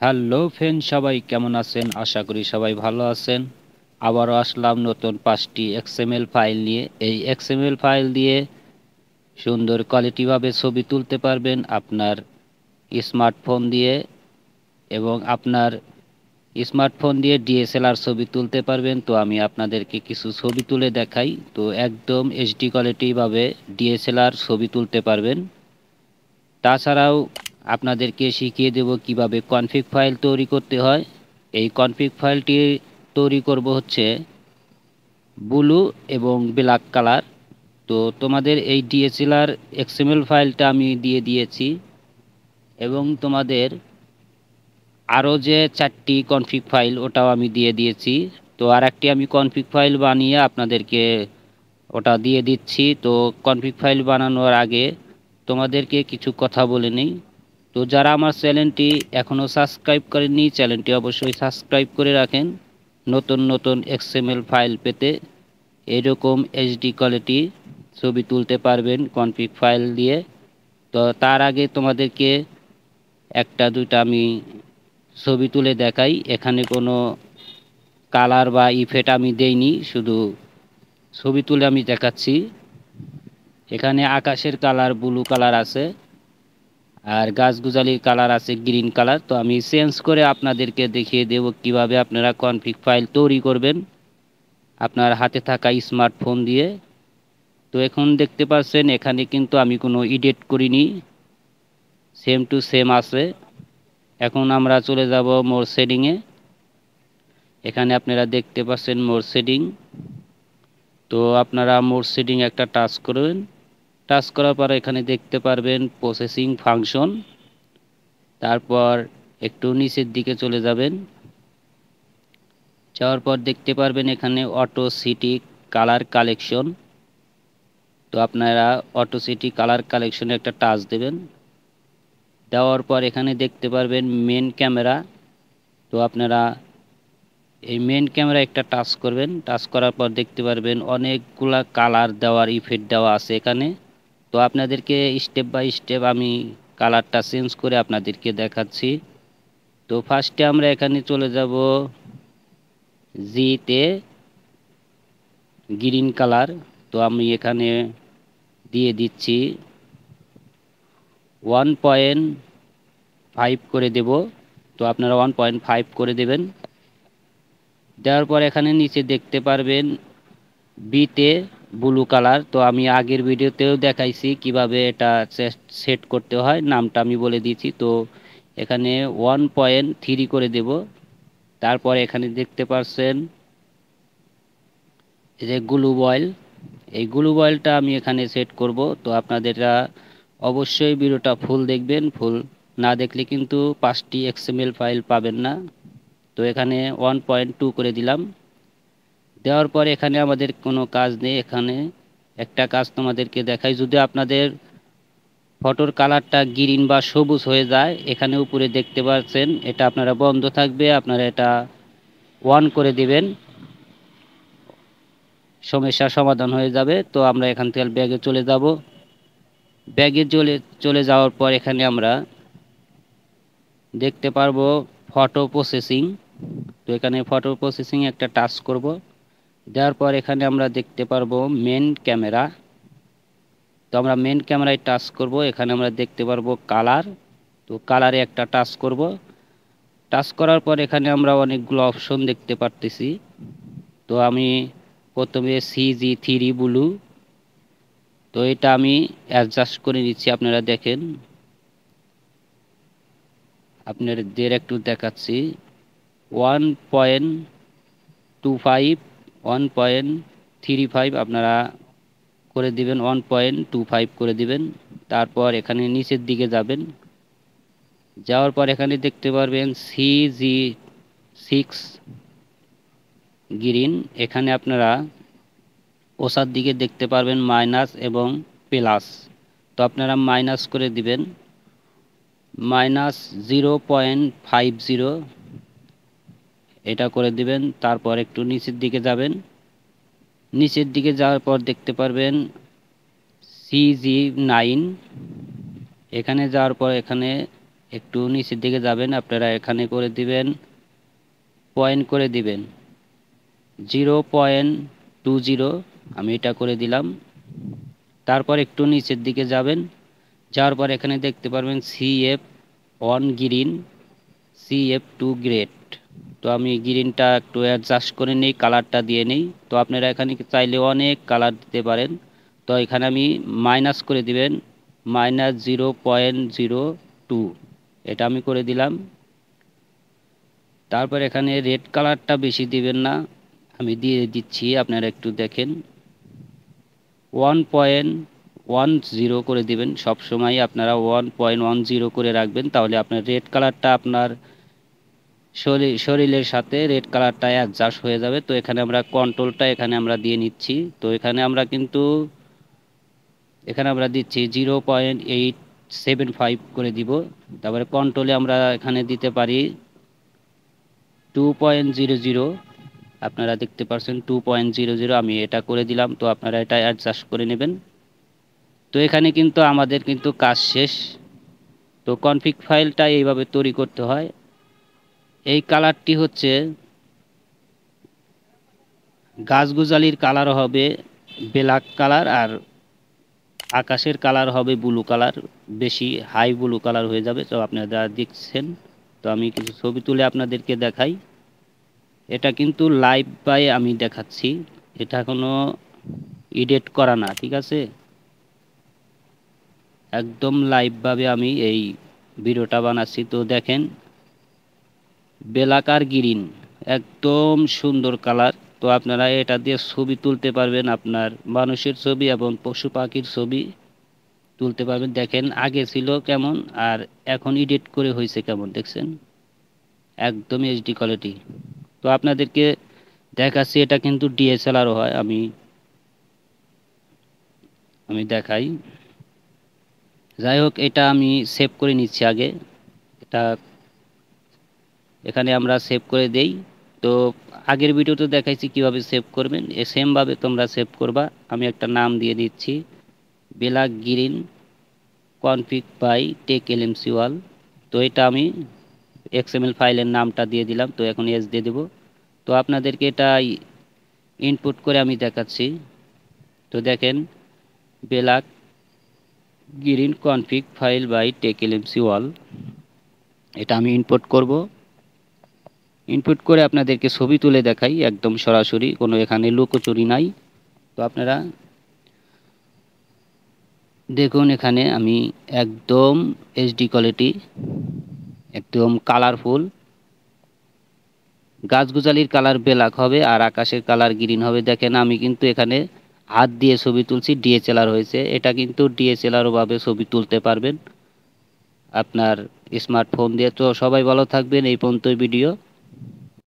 Hello friend, সবাই কেমন আছেন? আশা করি সবাই ভালো আছেন। আবারও আসলাম নতুন 5টি এক্সএমএল ফাইল নিয়ে। এই এক্সএমএল ফাইল দিয়ে সুন্দর কোয়ালিটিভাবে ছবি তুলতে পারবেন আপনার স্মার্টফোন দিয়ে, এবং আপনার স্মার্টফোন দিয়ে ডিএসএলআর ছবি তুলতে পারবেন। তো আমি আপনাদেরকে কিছু ছবি তুলে দেখাই। তো একদম এইচডি কোয়ালিটিভাবে ডিএসএলআর ছবি তুলতে পারবেন। তাছাড়াও আপনাদেরকে শিখিয়ে দেব কিভাবে কনফিগ ফাইল তৈরি করতে হয়। এই কনফিগ ফাইলটি তৈরি করব হচ্ছে ব্লু এবং ব্ল্যাক কালার। তো তোমাদের এই ডিএসএলআর এক্সএমএল ফাইলটা আমি দিয়ে দিয়েছি, এবং তোমাদের আরও যে 4টি কনফিগ ফাইল ওটাও আমি দিয়ে দিয়েছি। তো আর একটি আমি কনফিগ ফাইল বানিয়ে আপনাদেরকে ওটা দিয়ে দিচ্ছি। তো কনফিগ ফাইল বানানোর আগে তোমাদেরকে কিছু কথা বলে নিই। তো যারা আমার চ্যানেলটি এখনও সাবস্ক্রাইব করেননি, চ্যানেলটি অবশ্যই সাবস্ক্রাইব করে রাখেন নতুন নতুন এক্সএমএল ফাইল পেতে। এরকম এইচডি কোয়ালিটি ছবি তুলতে পারবেন কনফিগ ফাইল দিয়ে। তো তার আগে তোমাদেরকে একটা দুইটা আমি ছবি তুলে দেখাই। এখানে কোনো কালার বা ইফেক্ট আমি দেইনি, শুধু ছবি তুলে আমি দেখাচ্ছি। এখানে আকাশের কালার ব্লু কালার আছে, আর গাছগুজালির কালার আছে গ্রিন কালার। তো আমি চেঞ্জ করে আপনাদেরকে দেখিয়ে দেব কিভাবে আপনারা কনফিগ ফাইল তৈরি করবেন আপনার হাতে থাকা স্মার্টফোন দিয়ে। তো এখন দেখতে পাচ্ছেন এখানে কিন্তু আমি কোনো এডিট করিনি, সেম টু সেম আছে। এখন আমরা চলে যাব মোর সেটিংয়ে। এখানে আপনারা দেখতে পাচ্ছেন মোর সেটিং। তো আপনারা মোর সেটিং একটা টাচ করবেন। টাচ করার পর এখানে দেখতে পারবেন প্রসেসিং ফাংশন। তারপর একটু নিচের দিকে চলে যাবেন। যাওয়ার পর দেখতে পারবেন এখানে অটো সিটি কালার কালেকশন। তো আপনারা অটো সিটি কালার কালেকশনে একটা টাচ দেবেন। দেওয়ার পর এখানে দেখতে পারবেন মেন ক্যামেরা। তো আপনারা এই মেন ক্যামেরা একটা টাচ করবেন। টাচ করার পর দেখতে পারবেন অনেকগুলা কালার দেওয়ার ইফেক্ট দেওয়া আছে এখানে। তো আপনাদেরকে স্টেপ বাই স্টেপ আমি কালারটা চেঞ্জ করে আপনাদেরকে দেখাচ্ছি। তো ফার্স্টে আমরা এখানে চলে যাব জিতে, গ্রিন কালার। তো আমি এখানে দিয়ে দিচ্ছি 1.5 করে দেব। তো আপনারা 1.5 করে দেবেন। দেওয়ার পর এখানে নিচে দেখতে পারবেন বিতে ব্লু কালার। তো আমি আগের ভিডিওতেও দেখাইছি কিভাবে এটা সেট করতে হয়, নামটা আমি বলে দিয়েছি। তো এখানে 1.3 করে দেব। তারপর এখানে দেখতে পাচ্ছেন এই যে গ্লু বয়েল, এই গ্লু বয়েলটা আমি এখানে সেট করব। তো আপনাদেররা অবশ্যই ভিডিওটা ফুল দেখবেন, ফুল না দেখলে কিন্তু 5টি এক্সএমএল ফাইল পাবেন না। তো এখানে 1.2 করে দিলাম। দেওয়ার পর এখানে আমাদের কোনো কাজ নেই। এখানে একটা কাজ তোমাদেরকে দেখাই, যদি আপনাদের ফটোর কালারটা গ্রিন বা সবুজ হয়ে যায়, এখানে উপরে দেখতে পাচ্ছেন এটা আপনারা বন্ধ থাকবে, আপনারা এটা অন করে দিবেন, সমস্যার সমাধান হয়ে যাবে। তো আমরা এখান থেকে ব্যাগে চলে যাব। ব্যাগে চলে যাওয়ার পর এখানে আমরা দেখতে পারবো ফটো প্রসেসিং। তো এখানে ফটো প্রসেসিং একটা টাচ করব। দেওয়ার পর এখানে আমরা দেখতে পারবো মেন ক্যামেরা। তো আমরা মেন ক্যামেরায় টাচ করব। এখানে আমরা দেখতে পারবো কালার। তো কালারে একটা টাচ করব। টাচ করার পর এখানে আমরা অনেকগুলো অপশন দেখতে পারতেছি। তো আমি প্রথমে CG3 ব্লু, তো এটা আমি অ্যাডজাস্ট করে নিচ্ছি। আপনারা দেখেন, আপনাদের একটু দেখাচ্ছি। 1.25, 1.35 আপনারা করে দিবেন, 1.25 করে দিবেন। তারপর এখানে নিচের দিকে যাবেন। যাওয়ার পর এখানে দেখতে পারবেন CG6 গ্রিন। এখানে আপনারা ওসার দিকে দেখতে পারবেন মাইনাস এবং প্লাস। তো আপনারা মাইনাস করে দিবেন, -0.50 এটা করে দিবেন। তারপর একটু নিচের দিকে যাবেন। নিচের দিকে যাওয়ার পর দেখতে পারবেন CG9। এখানে যাওয়ার পর এখানে একটু নিচের দিকে যাবেন, আপনারা এখানে করে দিবেন পয়েন্ট করে দিবেন 0.20, আমি এটা করে দিলাম। তারপর একটু নিচের দিকে যাবেন, যাওয়ার পর এখানে দেখতে পারবেন CF1 গ্রিন, CF2 গ্রেড। তো আমি গ্রিনটা একটু অ্যাডজাস্ট করে নেই, কালারটা দিয়ে নেই। তো আপনারা এখানে চাইলে অনেক কালার দিতে পারেন। তো এখানে আমি মাইনাস করে দিবেন -0.02, এটা আমি করে দিলাম। তারপর এখানে রেড কালারটা বেশি দিবেন না, আমি দিয়ে দিচ্ছি, আপনারা একটু দেখেন 1.10 করে দিবেন। সব সময় আপনারা 1.10 করে রাখবেন, তাহলে আপনার রেড কালারটা আপনার শরীরের সাথে রেড কালারটা অ্যাডজাস্ট হয়ে যাবে। তো এখানে আমরা কন্ট্রোলটা এখানে আমরা দিয়ে নিচ্ছি। তো এখানে আমরা কিন্তু এখানে আমরা দিচ্ছি 0.875 করে দিব। তারপরে কন্ট্রোলে আমরা এখানে দিতে পারি 2.00, আপনারা দেখতে পাচ্ছেন 2.00, আমি এটা করে দিলাম। তো আপনারা এটা অ্যাডজাস্ট করে নেবেন। তো এখানে কিন্তু আমাদের কিন্তু কাজ শেষ। তো কনফিগ ফাইলটা এইভাবে তৈরি করতে হয়। এই কালারটি হচ্ছে গাছগুজালির কালার হবে ব্ল্যাক কালার, আর আকাশের কালার হবে ব্লু কালার, বেশি হাই ব্লু কালার হয়ে যাবে। তো আপনারা দেখছেন, তো আমি কিছু ছবি তুলে আপনাদেরকে দেখাই। এটা কিন্তু লাইভ বাই আমি দেখাচ্ছি, এটা কোনো এডিট করা না, ঠিক আছে? একদম লাইভ ভাবে আমি এই ভিডিওটা বানাচ্ছি। তো দেখেন ব্ল্যাক আর গ্রিন, একদম সুন্দর কালার। তো আপনারা এটা দিয়ে ছবি তুলতে পারবেন, আপনার মানুষের ছবি এবং পশু পাখির ছবি তুলতে পারবেন। দেখেন আগে ছিল কেমন আর এখন এডিট করে হয়েছে কেমন, দেখছেন? একদম এইচডি কোয়ালিটি। তো আপনাদেরকে দেখাচ্ছি, এটা কিন্তু ডিএসএলআরও হয়। আমি আমি দেখাই। যাই হোক, এটা আমি সেভ করে নিচ্ছি আগে। এটা এখানে আমরা সেভ করে দেই। তো আগের ভিডিওতে দেখাইছি কিভাবে সেভ করবেন, সেম ভাবে তোমরা সেভ করবা। আমি একটা নাম দিয়ে দিচ্ছি black green config by tech LMC wall. তো এটা আমি এক্সএমএল ফাইলের নামটা দিয়ে দিলাম। তো এখন এস দিয়ে দেব। তো আপনাদেরকে এটা ইনপুট করে আমি দেখাচ্ছি। তো দেখেন black green config file by tech LMC wall, এটা আমি ইনপুট করব। ইনপুট করে আপনাদেরকে ছবি তুলে দেখাই, একদম সরাসরি, কোনো এখানে লুকোচুরি নাই। তো আপনারা দেখুন, এখানে আমি একদম এইচডি কোয়ালিটি, একদম কালারফুল। গাছগুজালির কালার ব্ল্যাক হবে আর আকাশের কালার গ্রিন হবে। দেখেন আমি কিন্তু এখানে হাত দিয়ে ছবি তুলছি, ডিএসএলআর হয়েছে। এটা কিন্তু ডিএসএলআর ভাবে ছবি তুলতে পারবেন আপনার স্মার্টফোন দিয়ে। তো সবাই ভালো থাকবেন, এই পর্যন্ত ভিডিও।